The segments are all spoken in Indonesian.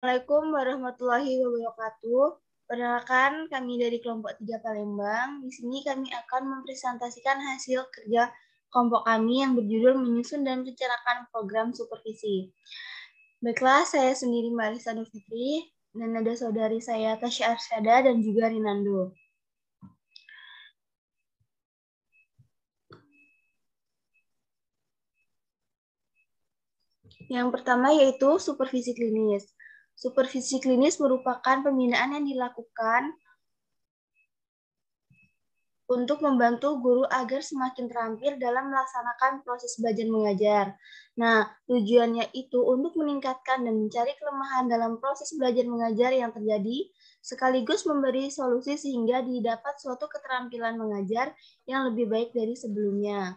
Assalamualaikum warahmatullahi wabarakatuh. Perkenalkan, kami dari kelompok 3 Palembang. Di sini kami akan mempresentasikan hasil kerja kelompok kami yang berjudul menyusun dan merencanakan program supervisi. Baiklah, saya sendiri Marisa Nurfitri, dan ada saudari saya Tasya Arsyada dan juga Rinando. Yang pertama yaitu supervisi klinis. Supervisi klinis merupakan pembinaan yang dilakukan untuk membantu guru agar semakin terampil dalam melaksanakan proses belajar mengajar. Nah, tujuannya itu untuk meningkatkan dan mencari kelemahan dalam proses belajar mengajar yang terjadi, sekaligus memberi solusi sehingga didapat suatu keterampilan mengajar yang lebih baik dari sebelumnya.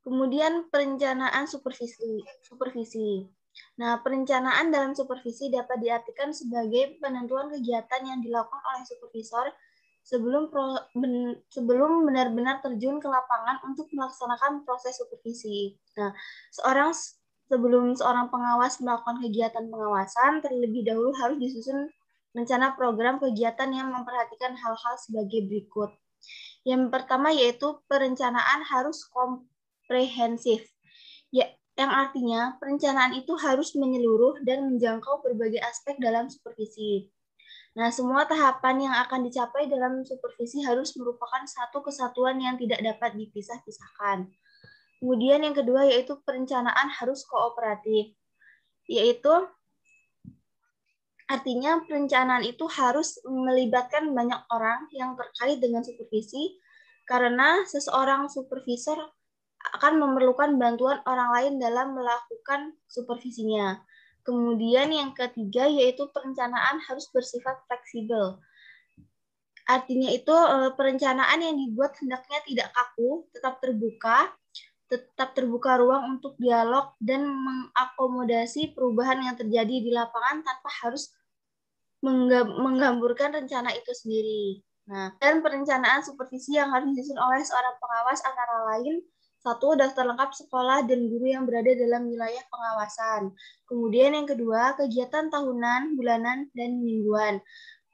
Kemudian perencanaan supervisi. Nah, perencanaan dalam supervisi dapat diartikan sebagai penentuan kegiatan yang dilakukan oleh supervisor sebelum benar-benar terjun ke lapangan untuk melaksanakan proses supervisi. Nah, sebelum seorang pengawas melakukan kegiatan pengawasan, terlebih dahulu harus disusun rencana program kegiatan yang memperhatikan hal-hal sebagai berikut. Yang pertama yaitu perencanaan harus komprehensif. Ya, yang artinya perencanaan itu harus menyeluruh dan menjangkau berbagai aspek dalam supervisi. Nah, semua tahapan yang akan dicapai dalam supervisi harus merupakan satu kesatuan yang tidak dapat dipisah-pisahkan. Kemudian yang kedua yaitu perencanaan harus kooperatif, yaitu artinya perencanaan itu harus melibatkan banyak orang yang terkait dengan supervisi karena seseorang supervisor akan memerlukan bantuan orang lain dalam melakukan supervisinya. Kemudian yang ketiga yaitu perencanaan harus bersifat fleksibel. Artinya itu perencanaan yang dibuat hendaknya tidak kaku, tetap terbuka ruang untuk dialog dan mengakomodasi perubahan yang terjadi di lapangan tanpa harus menggamburkan rencana itu sendiri. Nah, dan perencanaan supervisi yang harus disusun oleh seorang pengawas antara lain satu, daftar lengkap sekolah dan guru yang berada dalam wilayah pengawasan. Kemudian yang kedua, kegiatan tahunan, bulanan, dan mingguan.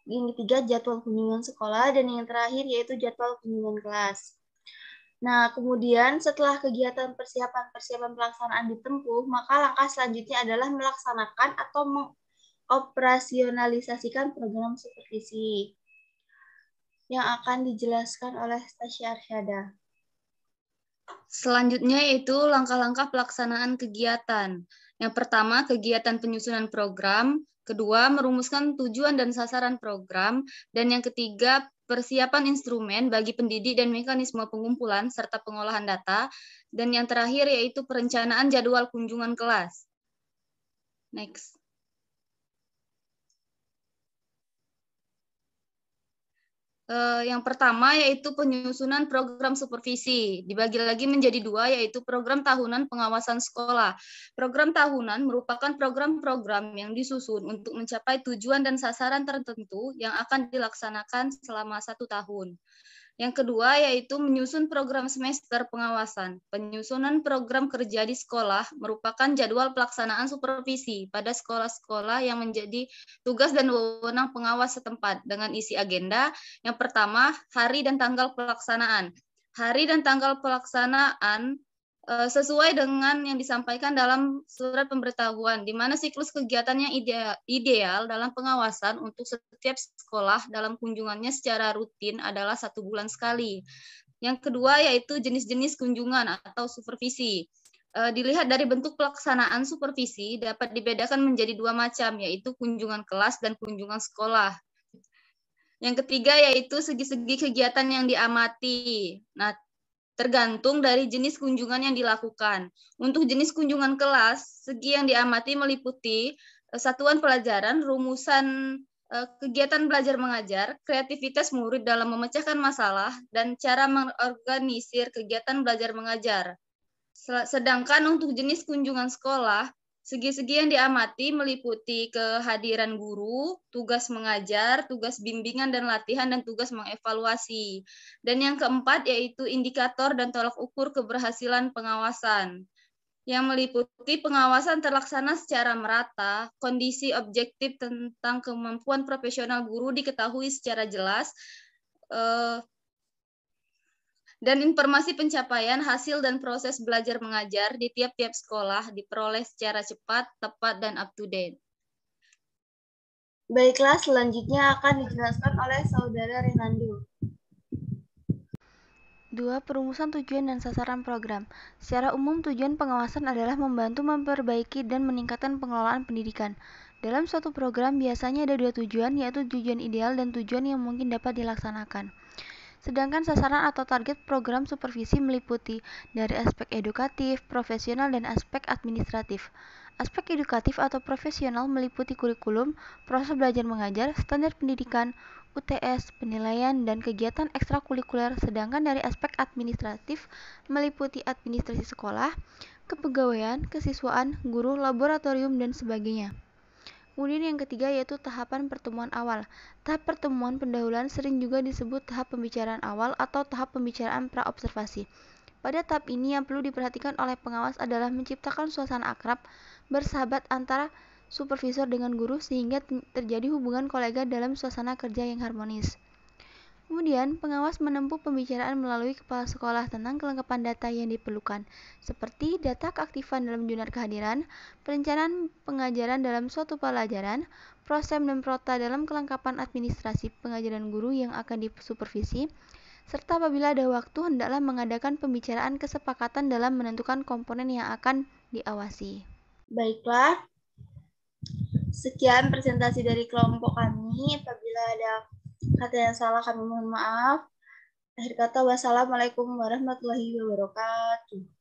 Yang ketiga, jadwal kunjungan sekolah. Dan yang terakhir yaitu jadwal kunjungan kelas. Nah, kemudian setelah kegiatan persiapan pelaksanaan ditempuh, maka langkah selanjutnya adalah melaksanakan atau operasionalisasikan program supervisi yang akan dijelaskan oleh Tasya Arsyada. Selanjutnya yaitu langkah-langkah pelaksanaan kegiatan. Yang pertama, kegiatan penyusunan program. Kedua, merumuskan tujuan dan sasaran program. Dan yang ketiga, persiapan instrumen bagi pendidik dan mekanisme pengumpulan serta pengolahan data. Dan yang terakhir yaitu perencanaan jadwal kunjungan kelas. Next. Yang pertama yaitu penyusunan program supervisi. Dibagi lagi menjadi dua, yaitu program tahunan pengawasan sekolah. Program tahunan merupakan program-program yang disusun untuk mencapai tujuan dan sasaran tertentu yang akan dilaksanakan selama 1 tahun. Yang kedua yaitu menyusun program semester pengawasan. Penyusunan program kerja di sekolah merupakan jadwal pelaksanaan supervisi pada sekolah-sekolah yang menjadi tugas dan wewenang pengawas setempat dengan isi agenda. Yang pertama, hari dan tanggal pelaksanaan. Hari dan tanggal pelaksanaan sesuai dengan yang disampaikan dalam surat pemberitahuan, di mana siklus kegiatannya ideal dalam pengawasan untuk setiap sekolah dalam kunjungannya secara rutin adalah 1 bulan sekali. Yang kedua yaitu jenis-jenis kunjungan atau supervisi. Dilihat dari bentuk pelaksanaan supervisi dapat dibedakan menjadi 2 macam, yaitu kunjungan kelas dan kunjungan sekolah. Yang ketiga yaitu segi-segi kegiatan yang diamati. Nah, tergantung dari jenis kunjungan yang dilakukan. Untuk jenis kunjungan kelas, segi yang diamati meliputi satuan pelajaran, rumusan kegiatan belajar mengajar, kreativitas murid dalam memecahkan masalah, dan cara mengorganisir kegiatan belajar mengajar. Sedangkan untuk jenis kunjungan sekolah, segi-segi yang diamati meliputi kehadiran guru, tugas mengajar, tugas bimbingan dan latihan, dan tugas mengevaluasi. Dan yang keempat yaitu indikator dan tolak ukur keberhasilan pengawasan. yang meliputi pengawasan terlaksana secara merata, kondisi objektif tentang kemampuan profesional guru diketahui secara jelas, dan informasi pencapaian, hasil, dan proses belajar mengajar di tiap-tiap sekolah diperoleh secara cepat, tepat, dan up-to-date. Baiklah, selanjutnya akan dijelaskan oleh Saudara Renando. 2. Perumusan tujuan dan sasaran program. Secara umum, tujuan pengawasan adalah membantu memperbaiki dan meningkatkan pengelolaan pendidikan. Dalam suatu program, biasanya ada 2 tujuan, yaitu tujuan ideal dan tujuan yang mungkin dapat dilaksanakan. Sedangkan sasaran atau target program supervisi meliputi dari aspek edukatif, profesional, dan aspek administratif. Aspek edukatif atau profesional meliputi kurikulum, proses belajar mengajar, standar pendidikan, UTS, penilaian, dan kegiatan ekstrakurikuler, sedangkan dari aspek administratif meliputi administrasi sekolah, kepegawaian, kesiswaan, guru, laboratorium, dan sebagainya. Kemudian yang ketiga yaitu tahapan pertemuan awal. Tahap pertemuan pendahuluan sering juga disebut tahap pembicaraan awal atau tahap pembicaraan pra-observasi. Pada tahap ini yang perlu diperhatikan oleh pengawas adalah menciptakan suasana akrab, bersahabat antara supervisor dengan guru sehingga terjadi hubungan kolega dalam suasana kerja yang harmonis. Kemudian, pengawas menempuh pembicaraan melalui kepala sekolah tentang kelengkapan data yang diperlukan, seperti data keaktifan dalam jurnal kehadiran, perencanaan pengajaran dalam suatu pelajaran, prosem dan prota dalam kelengkapan administrasi pengajaran guru yang akan disupervisi, serta apabila ada waktu, hendaklah mengadakan pembicaraan kesepakatan dalam menentukan komponen yang akan diawasi. Baiklah, sekian presentasi dari kelompok kami. Apabila ada kata yang salah, kami mohon maaf. Akhir kata, wassalamualaikum warahmatullahi wabarakatuh.